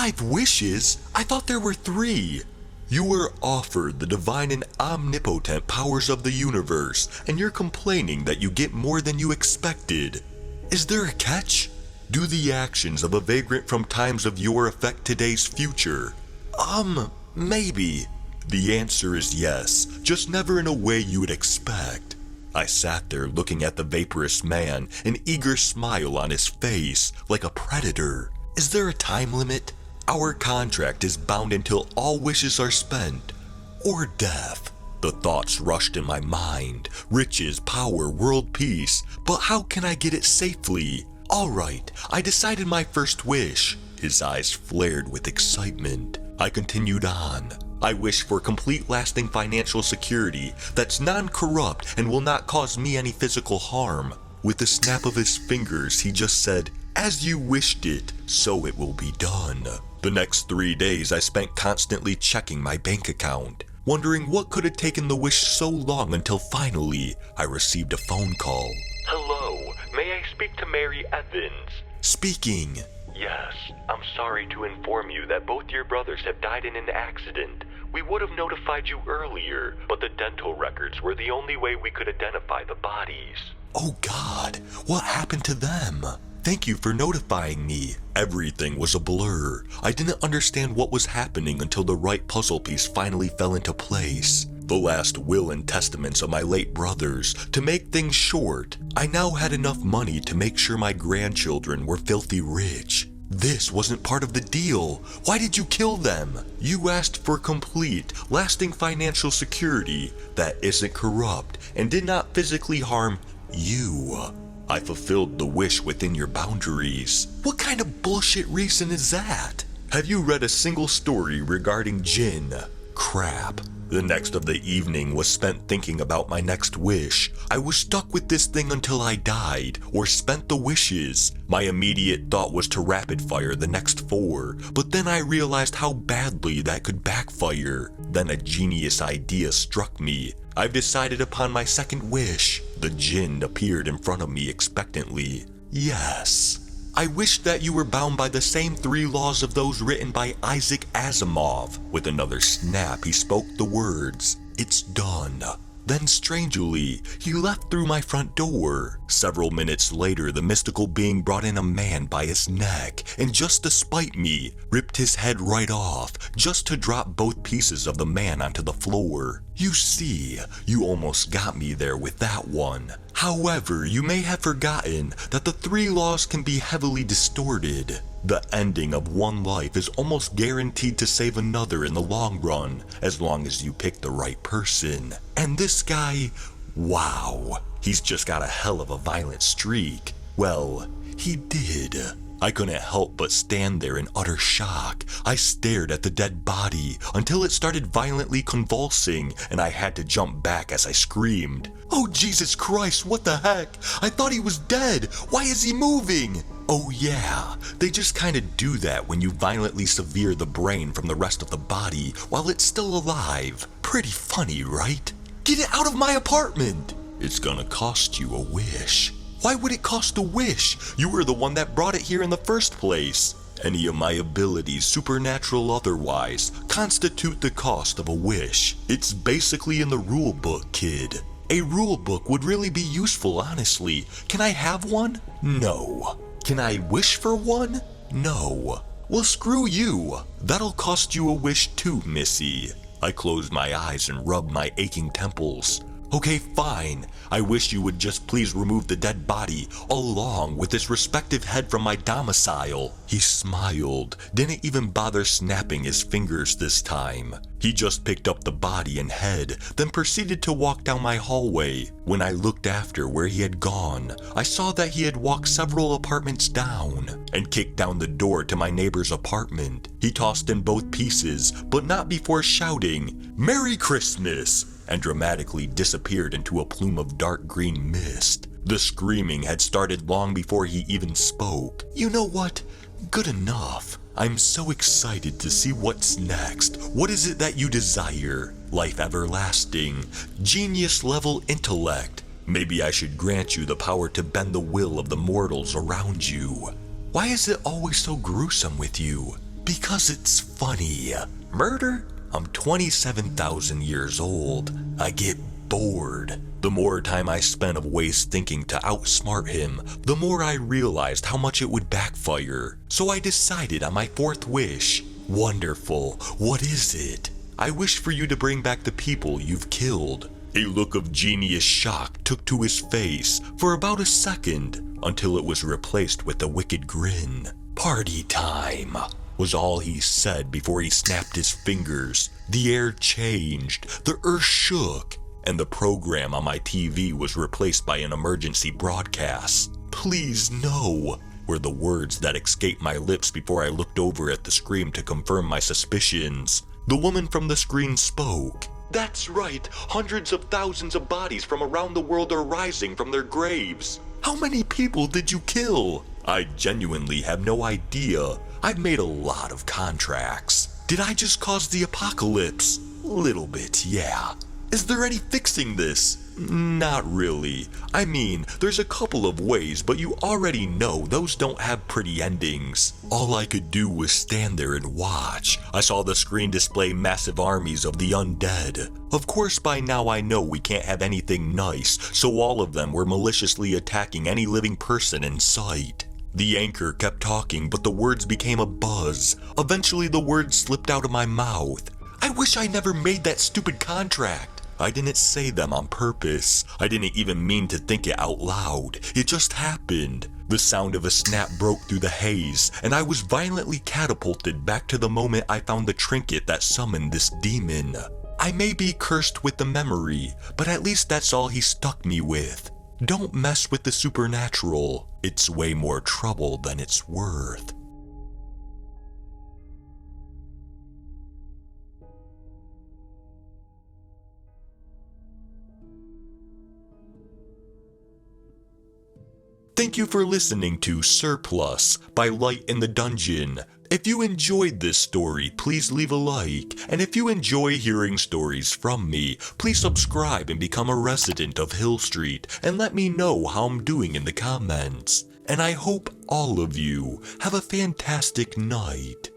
5 wishes? I thought there were 3. You were offered the divine and omnipotent powers of the universe, and you're complaining that you get more than you expected. Is there a catch? Do the actions of a vagrant from times of yore affect today's future? Maybe. The answer is yes, just never in a way you would expect. I sat there looking at the vaporous man, an eager smile on his face, like a predator. Is there a time limit? Our contract is bound until all wishes are spent. Or death. The thoughts rushed in my mind. Riches, power, world peace. But how can I get it safely? Alright, I decided my first wish. His eyes flared with excitement. I continued on. I wish for complete lasting financial security that's non-corrupt and will not cause me any physical harm. With a snap of his fingers, he just said, "As you wished it, so it will be done." The next 3 days I spent constantly checking my bank account, wondering what could have taken the wish so long until finally I received a phone call. Hello, may I speak to Mary Evans? Speaking. Yes, I'm sorry to inform you that both your brothers have died in an accident. We would have notified you earlier, but the dental records were the only way we could identify the bodies. Oh God, what happened to them? Thank you for notifying me. Everything was a blur. I didn't understand what was happening until the right puzzle piece finally fell into place. The last will and testaments of my late brothers. To make things short, I now had enough money to make sure my grandchildren were filthy rich. This wasn't part of the deal. Why did you kill them? You asked for complete, lasting financial security that isn't corrupt and did not physically harm you. I fulfilled the wish within your boundaries. What kind of bullshit reason is that? Have you read a single story regarding jinn? Crap. The next of the evening was spent thinking about my next wish. I was stuck with this thing until I died, or spent the wishes. My immediate thought was to rapid fire the next 4, but then I realized how badly that could backfire. Then a genius idea struck me. I've decided upon my second wish. The jinn appeared in front of me expectantly. Yes. I wish that you were bound by the same 3 laws of those written by Isaac Asimov. With another snap, he spoke the words, "It's done." Then strangely, he left through my front door. Several minutes later, the mystical being brought in a man by his neck, and just to spite me, ripped his head right off, just to drop both pieces of the man onto the floor. You see, you almost got me there with that one. However, you may have forgotten that the 3 laws can be heavily distorted. The ending of one life is almost guaranteed to save another in the long run, as long as you pick the right person. And this guy, wow, he's just got a hell of a violent streak. Well, he did. I couldn't help but stand there in utter shock. I stared at the dead body until it started violently convulsing, and I had to jump back as I screamed. "Oh Jesus Christ, what the heck? I thought he was dead. Why is he moving?" Oh yeah, they just kinda do that when you violently sever the brain from the rest of the body while it's still alive. Pretty funny, right? Get it out of my apartment! It's gonna cost you a wish. Why would it cost a wish? You were the one that brought it here in the first place. Any of my abilities, supernatural otherwise, constitute the cost of a wish. It's basically in the rule book, kid. A rule book would really be useful, honestly. Can I have one? No. Can I wish for one? No. Well, screw you. That'll cost you a wish too, Missy. I closed my eyes and rubbed my aching temples. Okay, fine. I wish you would just please remove the dead body along with its respective head from my domicile. He smiled, didn't even bother snapping his fingers this time. He just picked up the body and head, then proceeded to walk down my hallway. When I looked after where he had gone, I saw that he had walked several apartments down and kicked down the door to my neighbor's apartment. He tossed in both pieces, but not before shouting, "Merry Christmas!" and dramatically disappeared into a plume of dark green mist. The screaming had started long before he even spoke. You know what? Good enough. I'm so excited to see what's next. What is it that you desire? Life everlasting? Genius level intellect? Maybe I should grant you the power to bend the will of the mortals around you. Why is it always so gruesome with you? Because it's funny. Murder? I'm 27,000 years old. I get bored. The more time I spent of ways thinking to outsmart him, the more I realized how much it would backfire. So I decided on my fourth wish. Wonderful. What is it? I wish for you to bring back the people you've killed. A look of genius shock took to his face for about a second until it was replaced with a wicked grin. Party time, was all he said before he snapped his fingers. The air changed, the earth shook, and the program on my TV was replaced by an emergency broadcast. Please no, were the words that escaped my lips before I looked over at the screen to confirm my suspicions. The woman from the screen spoke. That's right, hundreds of thousands of bodies from around the world are rising from their graves. How many people did you kill? I genuinely have no idea. I've made a lot of contracts. Did I just cause the apocalypse? Little bit, yeah. Is there any fixing this? Not really. I mean, there's a couple of ways, but you already know those don't have pretty endings. All I could do was stand there and watch. I saw the screen display massive armies of the undead. Of course, by now I know we can't have anything nice, so all of them were maliciously attacking any living person in sight. The anchor kept talking, but the words became a buzz. Eventually the words slipped out of my mouth. I wish I never made that stupid contract. I didn't say them on purpose. I didn't even mean to think it out loud. It just happened. The sound of a snap broke through the haze, and I was violently catapulted back to the moment I found the trinket that summoned this demon. I may be cursed with the memory, but at least that's all he stuck me with. Don't mess with the supernatural. It's way more trouble than it's worth. Thank you for listening to Surplus by Light in the Dungeon. If you enjoyed this story, please leave a like. And if you enjoy hearing stories from me, please subscribe and become a resident of Hill Street and let me know how I'm doing in the comments. And I hope all of you have a fantastic night.